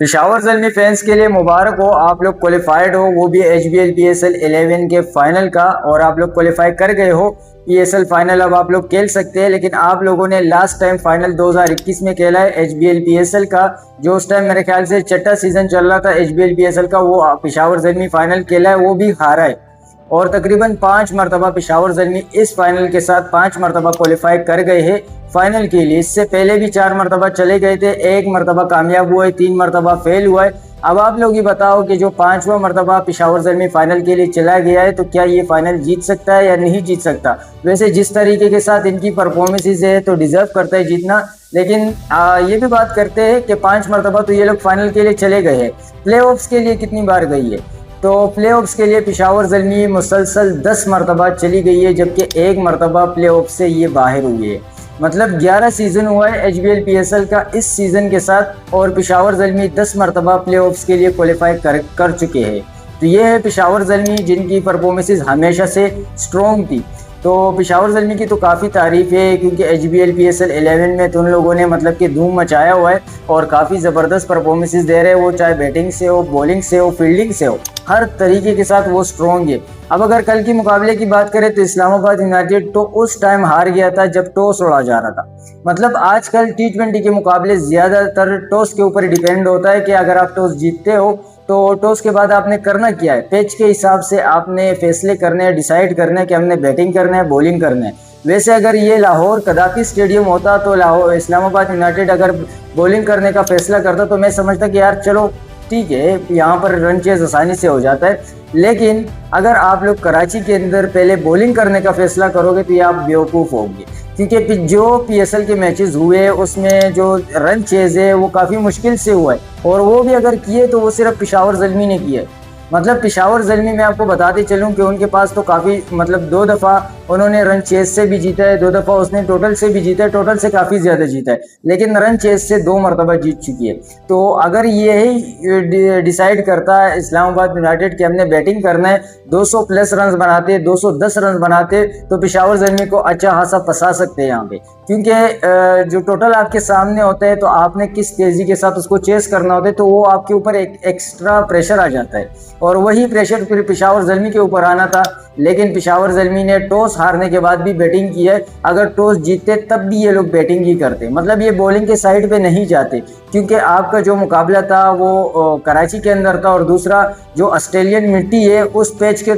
Peshawar Zalmi fans के लिए मुबारक हो, आप लोग क्वालिफाइड हो, वो भी HBL PSL 11 के फाइनल का। और आप लोग क्वालिफाई कर गए हो PSL फाइनल, अब आप लोग खेल सकते हैं। लेकिन आप लोगों ने लास्ट टाइम फाइनल 2021 में खेला है HBL PSL का, जो उस टाइम मेरे ख्याल से छठा सीजन चल रहा था HBL PSL का। वो पिशावर ज़ल्मी फाइनल खेला है, वो भी हारा है। और तकरीबन 5 मरतबा पिशावर ज़ल्मी इस फाइनल के साथ 5 मरतबा क्वालिफाई कर गए हैं फाइनल के लिए। इससे पहले भी 4 मरतबा चले गए थे, 1 मरतबा कामयाब हुआ है, 3 मरतबा फेल हुआ है। अब आप लोग ही बताओ कि जो 5वां मरतबा पिशावर ज़ल्मी फाइनल के लिए चला गया है, तो क्या ये फाइनल जीत सकता है या नहीं जीत सकता। वैसे जिस तरीके के साथ इनकी परफॉर्मेंसेज है तो डिजर्व करता है जीतना। लेकिन ये भी बात करते हैं कि 5 मरतबा तो ये लोग फाइनल के लिए चले गए हैं, प्ले ऑफ्स के लिए कितनी बार गई है। तो प्लेऑफ्स के लिए पिशावर ज़ल्मी मुसलसल 10 मरतबा चली गई है, जबकि 1 मरतबा प्लेऑफ से ये बाहर हुई है। मतलब 11 सीज़न हुआ है HBL PSL का इस सीज़न के साथ, और पिशावर ज़ल्मी 10 मरतबा प्लेऑफ्स के लिए क्वालिफाई कर चुके हैं। तो ये है पिशावर ज़ल्मी, जिनकी परफॉर्मेंसेस हमेशा से स्ट्रॉन्ग थी। तो पिशावर ज़ल्मी की तो काफ़ी तारीफ़ है, क्योंकि HBL PSL 11 में तो उन लोगों ने मतलब कि धूम मचाया हुआ है और काफ़ी ज़बरदस्त परफॉर्मेंसेस दे रहे हैं। वो चाहे बैटिंग से हो, बॉलिंग से हो, फील्डिंग से हो, हर तरीके के साथ वो स्ट्रॉन्ग है। अब अगर कल की मुकाबले की बात करें तो इस्लामाबाद यूनाइटेड तो उस टाइम हार गया था जब टॉस उड़ा जा रहा था। मतलब आजकल T20 के मुकाबले ज़्यादातर टॉस के ऊपर डिपेंड होता है कि अगर आप टॉस जीतते हो तो टॉस के बाद आपने करना क्या है, पिच के हिसाब से आपने फैसले करने हैं, डिसाइड करना है कि हमने बैटिंग करना है, बॉलिंग करना है। वैसे अगर ये लाहौर कदापि स्टेडियम होता तो लाहौर इस्लामाबाद यूनाइटेड अगर बॉलिंग करने का फैसला करता तो मैं समझता कि यार चलो ठीक है, यहाँ पर रन चेज आसानी से हो जाता है। लेकिन अगर आप लोग कराची के अंदर पहले बॉलिंग करने का फैसला करोगे तो ये आप बेवकूफ़ होंगे, क्योंकि जो PSL के मैचेस हुए उसमें जो रन चेज है वो काफ़ी मुश्किल से हुआ है, और वो भी अगर किए तो वो सिर्फ पिशावर ज़ल्मी ने किया है। मतलब पिशावर ज़ल्मी मैं आपको बताते चलूँ कि उनके पास तो काफ़ी मतलब 2 दफ़ा उन्होंने रन चेज से भी जीता है, 2 दफ़ा उसने टोटल से भी जीता है, टोटल से काफ़ी ज़्यादा जीता है, लेकिन रन चेज से 2 मरतबा जीत चुकी है। तो अगर यही डिसाइड करता है इस्लामाबाद यूनाइटेड कि हमने बैटिंग करना है, 200 प्लस रन बनाते, 210 रन बनाते, तो पिशावर ज़ल्मी को अच्छा खासा फंसा सकते हैं यहाँ पे। क्योंकि जो टोटल आपके सामने होता है तो आपने किस तेज़ी के साथ उसको चेस करना होता है, तो वो आपके ऊपर एक एक्स्ट्रा प्रेशर आ जाता है, और वही प्रेशर फिर पिशावर ज़ल्मी के ऊपर आना था। लेकिन पिशावर ज़ल्मी ने टॉस हारने के बाद भी बैटिंग की है। अगर टॉस जीतते तब भी ये लोग बैटिंग ही करते, मतलब ये बॉलिंग के साइड पे नहीं जाते, क्योंकि आपका जो मुकाबला था वो कराची के अंदर था, और दूसरा जो ऑस्ट्रेलियन मिट्टी है उस पैच के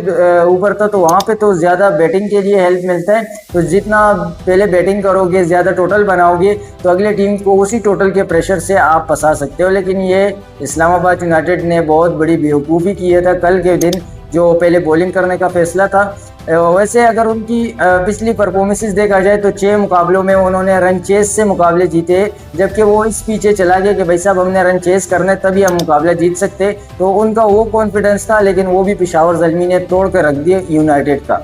ऊपर था, तो वहाँ पे तो ज़्यादा बैटिंग के लिए हेल्प मिलता है। तो जितना पहले बैटिंग करोगे, ज़्यादा टोटल बनाओगे, तो अगले टीम को उसी टोटल के प्रेशर से आप फंसा सकते हो। लेकिन ये इस्लामाबाद यूनाइटेड ने बहुत बड़ी बेवकूफ़ी की था कल के दिन, जो पहले बॉलिंग करने का फैसला था। वैसे अगर उनकी पिछली परफॉर्मेंसेस देखा जाए तो 6 मुकाबलों में उन्होंने रन चेस से मुकाबले जीते, जबकि वो इस पीछे चला गया कि भाई साहब हमने रन चेस करना है तभी हम मुकाबला जीत सकते। तो उनका वो कॉन्फिडेंस था, लेकिन वो भी पिशावर ज़ल्मी ने तोड़ कर रख दिया यूनाइटेड का।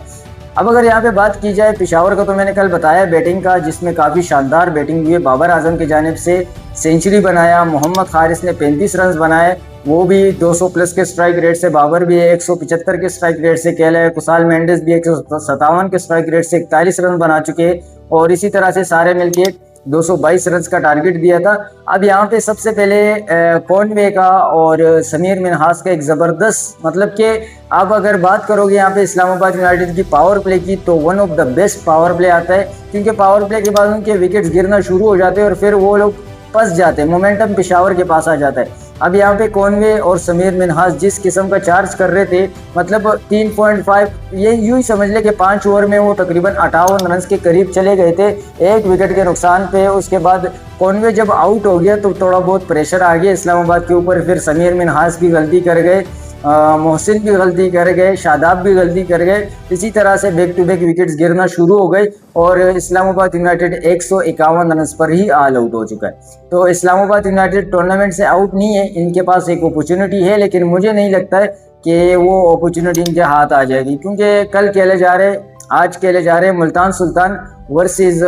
अब अगर यहाँ पे बात की जाए पिशावर का, तो मैंने कल बताया बैटिंग का, जिसमें काफ़ी शानदार बैटिंग हुई है। बाबर आजम की जानिब से सेंचुरी बनाया, मोहम्मद हारिस ने 35 रन बनाए, वो भी 200 प्लस के स्ट्राइक रेट से। बाबर भी 175 के स्ट्राइक रेट से खेला है। कुसाल मेंडिस भी 157 के स्ट्राइक रेट से 41 रन बना चुके हैं, और इसी तरह से सारे मिलके 222 रन का टारगेट दिया था। अब यहाँ पे सबसे पहले कॉनवे का और समीर मिनहास का एक ज़बरदस्त, मतलब कि आप अगर बात करोगे यहाँ पे इस्लामाबाद यूनाइटेड की पावर प्ले की, तो one of the best power play आता है, क्योंकि पावर प्ले के बाद उनके विकेट्स गिरना शुरू हो जाते हैं और फिर वो लोग फंस जाते हैं, मोमेंटम पिशावर के पास आ जाता है। अब यहाँ पे कॉनवे और समीर मिनहास जिस किस्म का चार्ज कर रहे थे, मतलब 3.5, ये यूँ ही समझ ले कि 5 ओवर में वो तकरीबन 58 रन के करीब चले गए थे, 1 विकेट के नुकसान पे। उसके बाद कॉनवे जब आउट हो गया तो थोड़ा बहुत प्रेशर आ गया इस्लामाबाद के ऊपर। फिर समीर मिनहास भी गलती कर गए, मोहसिन भी गलती कर गए, शादाब भी गलती कर गए। इसी तरह से बैक टू बैक विकेट्स गिरना शुरू हो गए, और इस्लामाबाद यूनाइटेड 151 रन पर ही ऑल आउट हो चुका है। तो इस्लामाबाद यूनाइटेड टूर्नामेंट से आउट नहीं है, इनके पास एक अपॉर्चुनिटी है, लेकिन मुझे नहीं लगता है कि वो अपॉर्चुनिटी इनके हाथ आ जाएगी, क्योंकि कल खेले जा रहे आज खेले जा रहे मुल्तान सुल्तान वर्सेस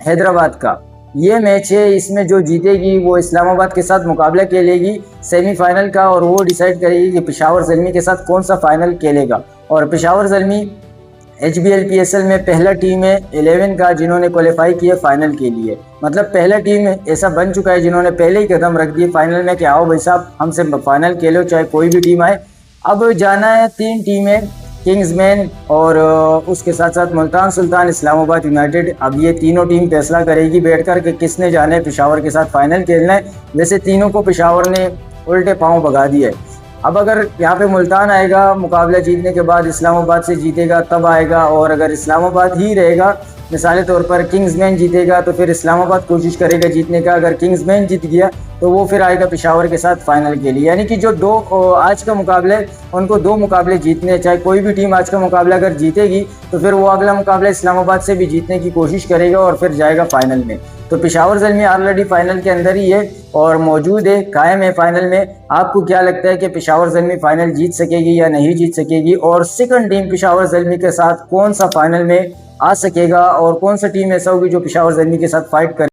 हैदराबाद का ये मैच है। इसमें जो जीतेगी वो इस्लामाबाद के साथ मुकाबला खेलेगी सेमीफाइनल का, और वो डिसाइड करेगी कि पिशावर ज़ल्मी के साथ कौन सा फाइनल खेलेगा। और पिशावर ज़ल्मी HBL PSL में पहला टीम है 11 का जिन्होंने क्वालिफाई किया फाइनल के लिए। मतलब पहला टीम ऐसा बन चुका है जिन्होंने पहले ही कदम रख दिए फाइनल में कि आओ भाई साहब हमसे फाइनल खेलो, चाहे कोई भी टीम आए। अब जाना है 3 टीमें, किंग्समैन और उसके साथ साथ मुल्तान सुल्तान, इस्लामाबाद यूनाइटेड। अब ये तीनों टीम फैसला करेगी बैठकर कि किसने जाना है पेशावर के साथ फाइनल खेलना है। वैसे तीनों को पेशावर ने उल्टे पांव भगा दिए। अब अगर यहाँ पे मुल्तान आएगा मुकाबला जीतने के बाद, इस्लामाबाद से जीतेगा तब आएगा, और अगर इस्लामाबाद ही रहेगा मिसाल तौर पर किंग्समैन जीतेगा तो फिर इस्लामाबाद कोशिश करेगा जीतने का। अगर किंग्समैन जीत गया तो वो फिर आएगा पेशावर के साथ फाइनल के लिए। यानी कि जो दो आज का मुकाबले उनको 2 मुकाबले जीतने, चाहे कोई भी टीम आज का मुकाबला अगर जीतेगी तो फिर वो अगला मुकाबला इस्लामाबाद से भी जीतने की कोशिश करेगा और फिर जाएगा फाइनल में। तो पेशावर ज़ल्मी ऑलरेडी फाइनल के अंदर ही है और मौजूद है, कायम है फाइनल में। आपको क्या लगता है कि पेशावर ज़ल्मी फाइनल जीत सकेगी या नहीं जीत सकेगी, और सेकंड टीम पेशावर ज़ल्मी के साथ कौन सा फाइनल में आ सकेगा, और कौन सा टीम ऐसा होगी जो पेशावर ज़ल्मी के साथ फाइट कर